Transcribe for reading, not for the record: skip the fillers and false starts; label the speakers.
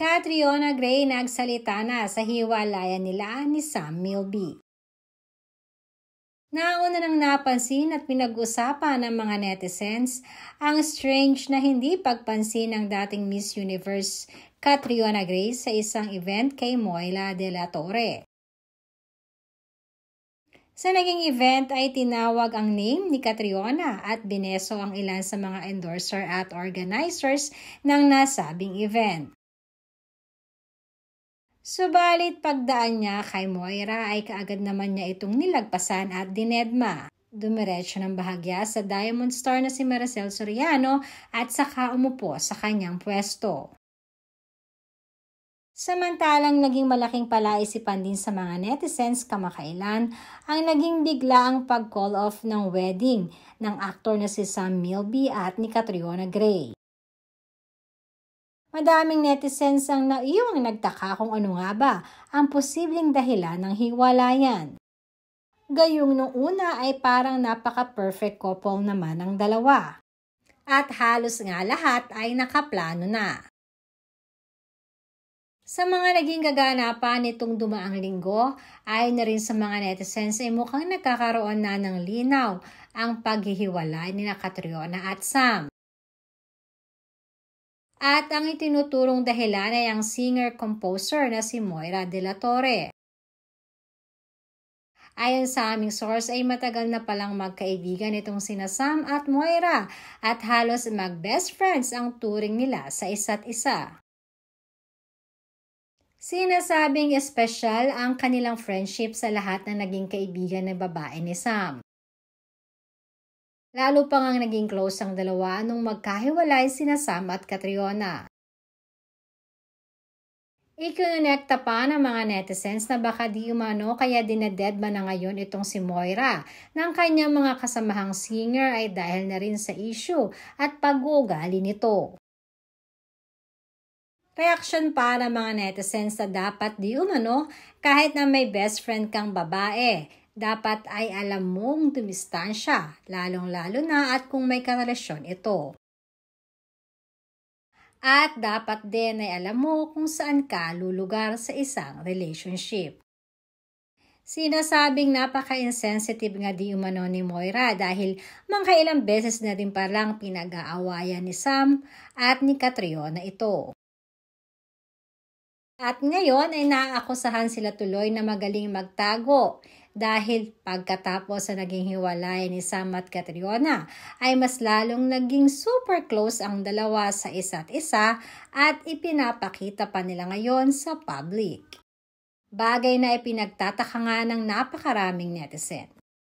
Speaker 1: Catriona Gray nagsalita na sa hiwalayan nila ni Sam Milby. Nauna nang napansin at pinag-usapan ng mga netizens ang strange na hindi pagpansin ng dating Miss Universe Catriona Gray sa isang event kay Moira de la Torre. Sa naging event ay tinawag ang name ni Catriona at bineso ang ilan sa mga endorser at organizers ng nasabing event. Subalit pagdaan niya kay Moira ay kaagad naman niya itong nilagpasan at dinedma. Dumiretso ng bahagya sa Diamond Star na si Maricel Soriano at saka umupo sa kanyang pwesto. Samantalang naging malaking palaisipan din sa mga netizens kamakailan ang naging biglaang pag-call off ng wedding ng aktor na si Sam Milby at ni Catriona Gray. Madaming netizens ang naiwang nagtaka kung ano nga ba ang posibleng dahilan ng hiwalayan. Gayong nung una ay parang napaka-perfect couple naman ang dalawa. At halos nga lahat ay nakaplano na. Sa mga naging kaganapan nitong dumaang linggo, ay na rin sa mga netizens ay mukhang nagkakaroon na ng linaw ang paghihiwalay ni Catriona at Sam. At ang itinuturong dahilan ay ang singer-composer na si Moira de la Torre. Ayon sa aming source ay matagal na palang magkaibigan itong sina Sam at Moira at halos mag-best friends ang turing nila sa isa't isa. Sinasabing espesyal ang kanilang friendship sa lahat ng naging kaibigan ng babae ni Sam. Lalo pa ngang naging close ang dalawa nung magkahiwalay sina Sam at Catriona. Ikinonekta pa ng mga netizens na baka di umano kaya dinededma na ngayon itong si Moira ng kanyang mga kasamahang singer ay dahil na rin sa issue at pag-uugali nito. Reaksyon pa ng mga netizens na dapat di umano kahit na may best friend kang babae. Dapat ay alam mong dumistansya, lalong-lalo na at kung may karelasyon ito. At dapat din ay alam mo kung saan ka lulugar sa isang relationship. Sinasabing napaka-insensitive nga di umano ni Moira dahil mangkailang beses na din palang pinag-aawayan ni Sam at ni Catriona ito. At ngayon ay naaakusahan sila tuloy na magaling magtago. Dahil pagkatapos sa naging hiwalay ni Sam at Catriona ay mas lalong naging super close ang dalawa sa isa't isa at ipinapakita pa nila ngayon sa public. Bagay na ipinagtataka nga ng napakaraming netizen.